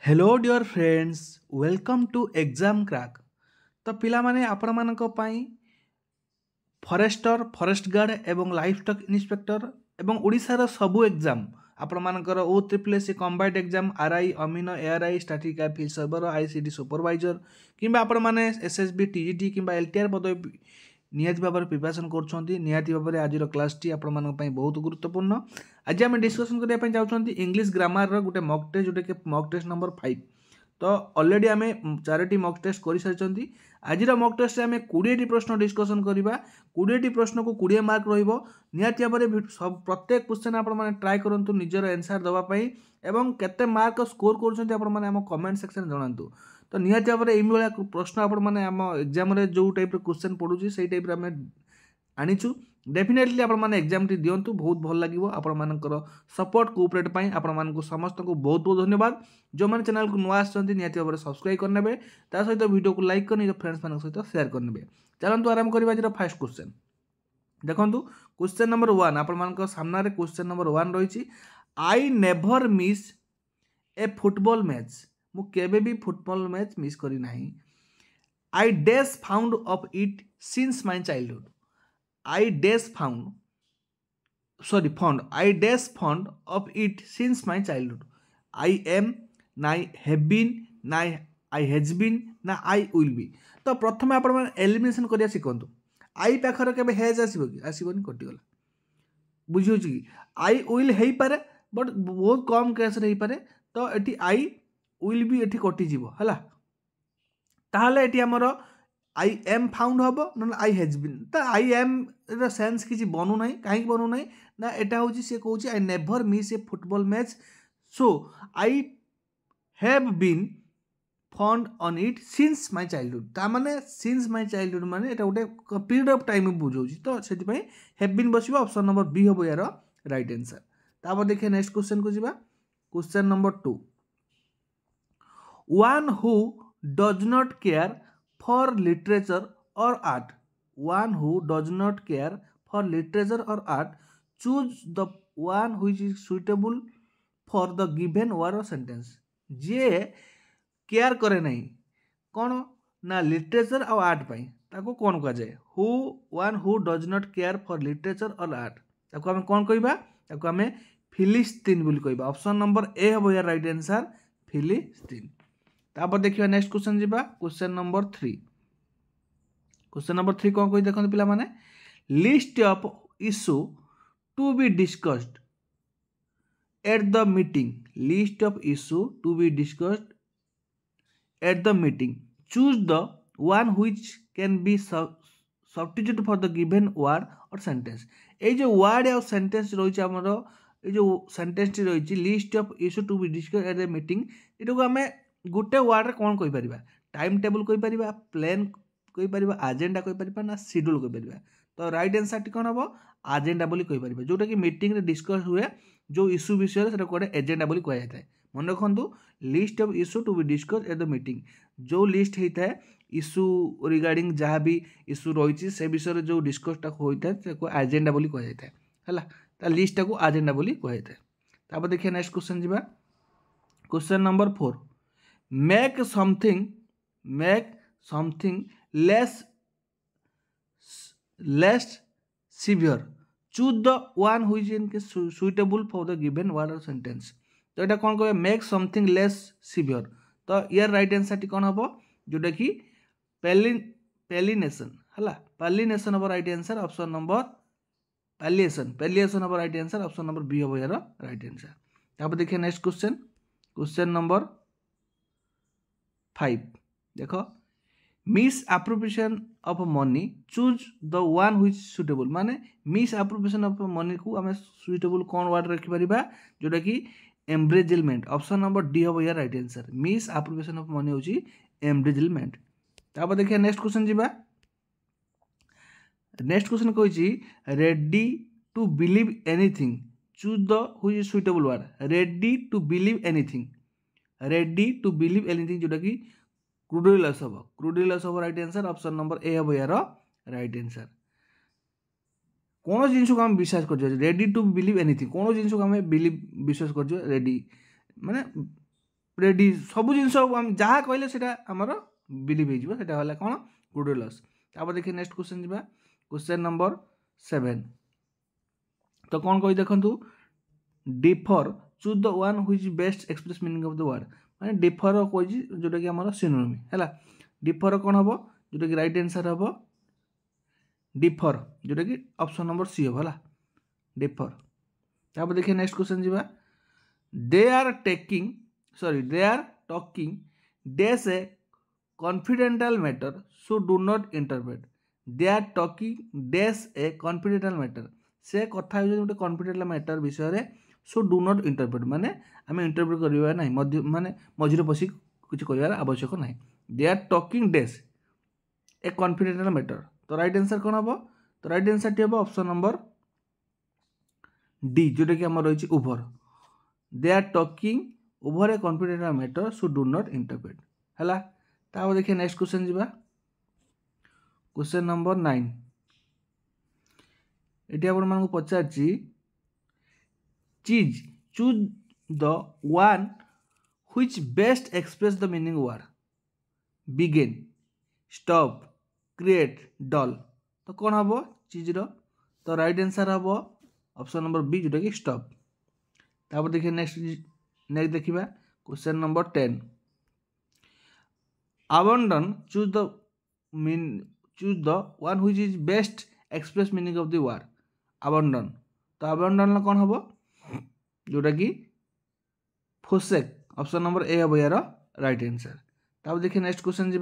Hello dear friends welcome to exam crack. तो पिला माने आपण मानक पई फॉरेस्टर फॉरेस्ट गार्ड एवं लाइफ स्टॉक इंस्पेक्टर एवं ओडिशार सबु एग्जाम आपण मानकर O triple S combined exam RI अमीनो ARI statistical field surveyor ICD supervisor किंबा आपण माने एसएसबी टीजीटी किंबा एलटीआर पदवी निहाती भाव में प्रिपेरेसन कर आज क्लास टी आपण बहुत गुरुत्वपूर्ण। आज आम डिस्कसन करने चाहते इंग्लीश ग्रामर गोटे मक टेस्ट जोटा कि मक टेस्ट नंबर 5। तो ऑलरेडी आम 4टी मक टेस्ट कर सारी। आज मक टेस्ट आम 20टी प्रश्न डिस्कसन करवा। 20टी प्रश्न को 20 मार्क रहाती भाव में सब प्रत्येक क्वेश्चन आप ट्राए करूँ निजर आंसर देवाई एवं केते मार्क स्कोर कर कमेंट सेक्शन जनातु। तो निहाती भाव में यही प्रश्न आम एग्जाम जो टाइप क्वेश्चन पड़ू से टाइप आम आनीचु। डेफिनेटली आपण एग्जाम टी दिंतु बहुत भल लगे आपर सपोर्ट कोऑपरेट पाई आपण समस्त को बहुत बहुत धन्यवाद। जो मैंने चैनल को नुआ आसती निहाती भाव में सब्सक्राइब करने सहित वीडियो को लाइक कर फ्रेंड्स मान सहित शेयर करने। चलते आरंभ करवा आज फास्ट क्वेश्चन। देखो क्वेश्चन नंबर 1 आपण सामने क्वेश्चन नंबर 1 रही। आई never miss a football match. मु केबे भी फुटबॉल मैच मिस करी नाही। I dash found of it since my childhood. I dash found I dash found of it since my childhood. I am ना have been ना I has been ना I will be. तो प्रथम आपण elimination करिया सिखंतु। आई पाखर केबे हैज आसीबो कि आसीबोनी कटिगला बुझियो कि आई विल हेई पारे बट बहुत कम केस रे हेई पारे। तो eighty I will be eighty कटि जीवो हला। ताहले एटी हमर आई एम फाउंड हम ना आई हैज बीन। तो आई एम सेन्स किसी बनू ना कहीं बनू ना ना एटा हूँ सी कौन I never miss a football match. So I have been fond on it since my childhood. ता माने सिंस माय चाइल्डहुड माने एटा गोटे पीरियड ऑफ टाइम बुझाऊँ। तो से हैव बीन बस ऑप्शन नंबर बी हम यार राइट आंसर। तापर देखिए नेक्स्ट क्वेश्चन को जीवा। Question number 2। One who does not care for literature or art। one who does not care for literature or art choose the one which is suitable for the given word or sentence। J care करे नहीं कौन ना literature और art पाई ताको कौन कह जाए who one who does not care for literature और आर्ट ताको हमें कौन कहबा ताको हमें फिलिस्तीन बोली कहबा। ऑप्शन नंबर ए हम यार राइट आंसर फिलिस्तीन। तापर देखिए नेक्स्ट क्वेश्चन जीवा। Question number 3। क्वेश्चन नंबर 3 कौन कही देखते पिला माने list of issue to be discussed at the meeting. List of issue to be discussed at the meeting choose the one which can be substitute for the given word और sentence. ये जो word और sentence रही आमर ये जो sentence टी रही list of issue to be discussed at the meeting ये आम गोटे वर्ड रे कौन कहि परिबा टाइम टेबल कहि परिबा प्लान कहि परिबा एजेंडा कहि परिबा ना शेड्यूल कहि परिबा। तो राइट आंसर टी कोन हबो एजेंडा बोली कहि परिबा जोटा कि मीटिंग रे डिस्कस हुए जो इश्यू विषय से कोडे एजेंडा बोली कहि जाय। मन रखंतु list of issue to be discuss at the meeting जो लिस्ट हेता है इश्यू रिगार्डिंग जहाँ भी इश्यू रही से विषय जो डिस्कसटा होता है एजेंडा बोली कहि जाय हैला। ता लिस्टटा को एजेंडा बोली कहि जाय। तापर देखिए नेक्स्ट क्वेश्चन जीवा। Question number 4। make something less severe choose the one which is suitable for the given word or sentence। तो এটা कौन कहे make something less severe। तो यार राइट आंसर टी कौन हम जोटा कि पैलिनेशन है पैलिनेशन हम right answer option number palliation हम right answer option number B हम यार राइट आंसर। तापर देखिए नेक्स्ट क्वेश्चन। क्वेश्चन नंबर 5 देखो miss appropriation of money choose the one which suitable. माने मिस एप्रोप्रिएशन ऑफ मनी को आम सुटेबल कौन वर्ड रखि परिबा जोटा कि एम्ब्रेजलमेंट। ऑप्शन नंबर डी हम यार right answer misappropriation of money होची एम्ब्रेजलमेंट। तापर देखिए नेक्स्ट क्वेश्चन जीवा। नेक्स्ट क्वेश्चन कहिची ready to believe anything choose the which is suitable word. Ready to believe anything ready to believe anything जोटा कि credulous हम right answer option number A हम यार राइट आंसर। कौन जिन को आम विश्वास कर रेडी टू बिलीव एनीथिंग कौन जिन को आम बिलीव विश्वास कर रेडी माने प्रेडी सब जिन जहाँ कहले से आमर बिलीव हो कौन गुडविल लॉस। तापर देखिए नेक्स्ट क्वेश्चन जी क्वेश्चन नंबर 7 तो कौन कही देखु differ choose the one which best express meaning of the word माने डिफर कही जोटा कि आमर सिनोनिम है डिफर कौन हम जोटा कि राइट आंसर हम डिफर जोटा कि ऑप्शन नंबर सी हम है डिफर। तापर देखिए नेक्स्ट क्वेश्चन जी they are talking days a confidential matter so do not interpret they are talking days a confidential matter से कथा गोटे कॉन्फिडेंशियल मैटर विषय सो डू नॉट इंटरप्रेट माने आम इंटरप्रेट करवा ना माने मझे पशि किसी कह आवश्यक ना they are talking days a confidential matter तो राइट आंसर कौन हम तो राइट आंसर टी हम ऑप्शन नंबर डी जोटा कि आम रही over they are talking over a confidential matter so do not interpret है। तापर देखिए नेक्स्ट क्वेश्चन जी क्वेश्चन नंबर 9 ये आप पचार choose the one which best express the meaning word begin stop create dull तो कौन हम चीज तो राइट आंसर हम ऑप्शन नंबर बी जोटा कि स्टॉप। तापर देखिए नेक्स्ट देखिए question number 10 abandon choose the one which is best express meaning of the word abandon तो abandon कौन हम जोटा कि फोसेक ऑप्शन नंबर ए हम यार राइट आंसर। तापर देखिए नेक्स्ट क्वेश्चन जी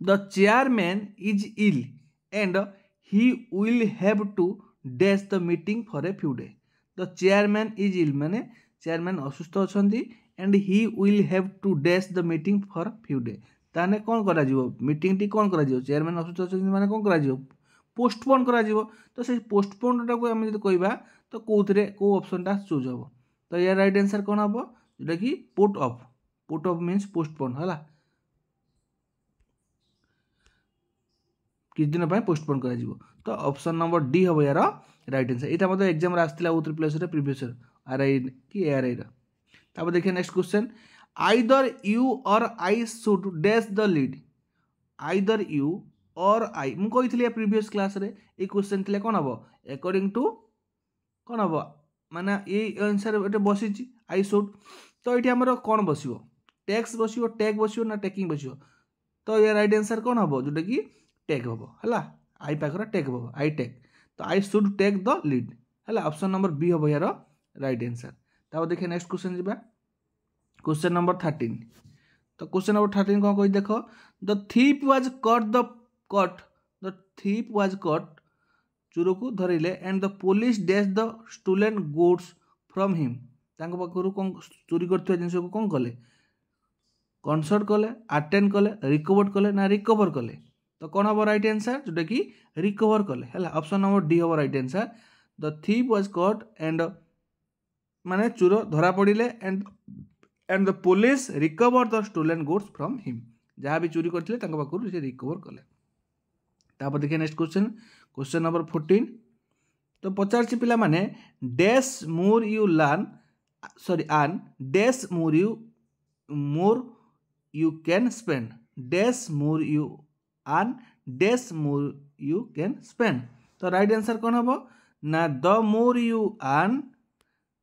the chairman is ill and he will have to dash the meeting for a few day the chairman is ill माने चेयरमैन असुस्थ अच्छा and he will have to dash the meeting for few day ताने कौन करा meeting T कौन करा chairman असुस्थ अच्छा माने कौन करा पोस्टपोन करा तो से पोस्टपोन टाक आम जो कहवा तो कौन कौ ऑप्शन टा चूज हम तो यार राइट आंसर कौन हम जोटा कि पुट ऑफ मीन्स पोस्टपोन है किस दिन पोस्टपोन कर तो ऑप्शन नंबर डी हम यार राइट आंसर यहाँ मतलब एग्जाम आसला प्लेस प्रीवियस आर आई कि ARI तापर देखिए नेक्स्ट क्वेश्चन आइदर यू और I should dash the lead either you और आई मुझे कही प्रीवियस क्लास रे ये क्वेश्चन थे कौन हम अकॉर्डिंग टू कौन हम माने ये आंसर ये बसी आई शुड तो ये आमर कौन बस टैक्स बस टैग बस ना टेकिंग बस तो ये राइट आंसर कौन हम जोटा कि टेक हम है आई पाखर टेक हम आई टेक तो I should take the lead है ऑप्शन नंबर बी हम यार राइट आंसर। तापर देखिए नेक्स्ट क्वेश्चन जी क्वेश्चन नंबर 13 तो क्वेश्चन नंबर 13 कौन कही देख द थीप वाज कट चोर को धरले and the police dash the stolen goods from him पाखर कौन चोरी कर जिन को कौन कले कनसर्ट कले अटेंड कले रिकवर कले ना रिकवर कले तो कौन हम राइट आंसर जोटा कि रिकवर कले है ऑप्शन नंबर डी हम right answer the thief was cut and माने चोर धरा पड़े and the police recover the stolen goods from him जहाँ भी चोरी करते पाखर से रिकवर कले। तापर देखिए नेक्स्ट क्वेश्चन नंबर 14 तो पचार पिला माने dash more you learn sorry earn dash more you can spend dash more you earn dash more you can spend तो राइट आंसर कौन हम ना the more you earn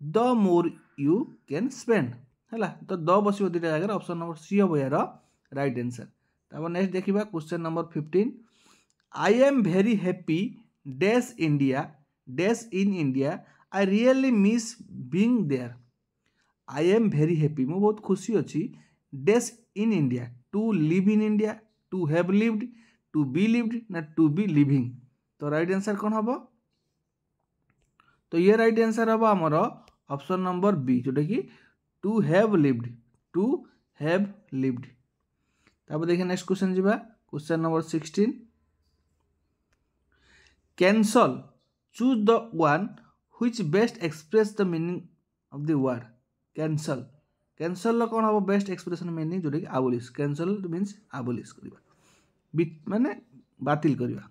the more you can spend है तो the bus दुटा जगह option number C हम यार राइट आंसर। तापर नेक्स्ट देखिए question number 15 I am very happy dash in India I really miss being there I am very happy मु बहुत खुशी अच्छी dash in India to live in India to have lived to be lived ना to be living तो right answer कौन हम तो ये राइट आंसर हम आमर ऑप्शन नंबर बी जोटा कि टू हैव लिव्ड तापर देखिए नेक्स्ट क्वेश्चन जी question number 16 cancel choose the one which best express the meaning of the word cancel कौन हम बेस्ट एक्सप्रेशन मीनिंग जोटा कि आबोलिश कैंसल मीन्स आबोलिश करवा माने बातिल करवा।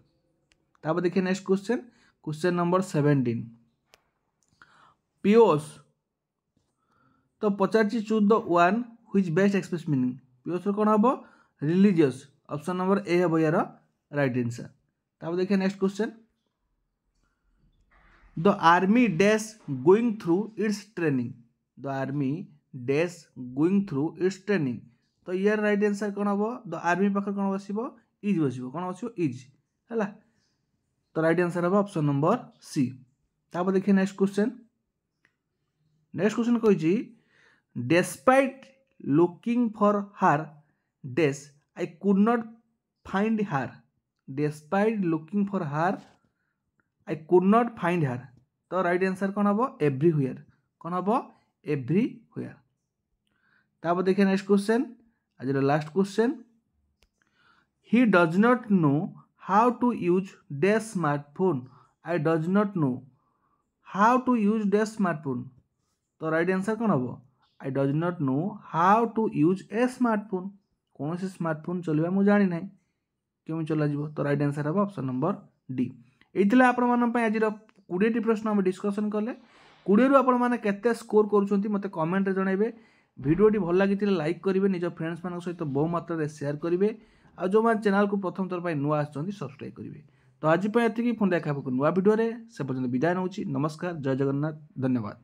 तापर देखिए नेक्स्ट क्वेश्चन नंबर 17 पीयूष तो पचार choose the one which best express meaning pious कौन हम रिलीजियस ऑप्शन नंबर ए हम यार राइट आंसर। तापर देखिए next question the army dash going through it's training the army dash going through it's training तो यार राइट आंसर कौन हम द आर्मी पाखे कौन बस इज बस कौन बस इज है तो राइट आंसर हम ऑप्शन नंबर सी। तापर देखिए नेक्स्ट क्वेश्चन कही डेस्पाइट लुकिंग फॉर हार dash I could not find हार डेस्पाइट लुकिंग फॉर हार आई कुड नॉट फाइंड हार तो राइट आंसर कौन हम एवरीवेयर कौन हम एवरीवेयर। तापर देखिए नेक्स्ट क्वेश्चन आज last question he does not know how to use dash smartphone I does not know how to use dash smartphone तो राइट आंसर कौन हम I does not know how to use a smartphone कौन से smartphone चलवा मुझे जानी ना केमी चल तो राइट आंसर हम ऑप्शन नंबर डी। ये आपण आज 20 प्रश्न आम डिस्कसन कले 20 रु आपते स्कोर कर मत कमेंट जनइबे भिडियोटी भल लगी लाइक करेंगे निज फ्रेंड्स मान सहित बहु मात्रा शेयर करेंगे आ जो मैंने चैनल को प्रथम थर नुआ सब्सक्राइब करेंगे। तो आज ये पुणी देखा नुआ भिडियो से पर्यटन विदाय नौ नमस्कार जय जगन्नाथ धन्यवाद।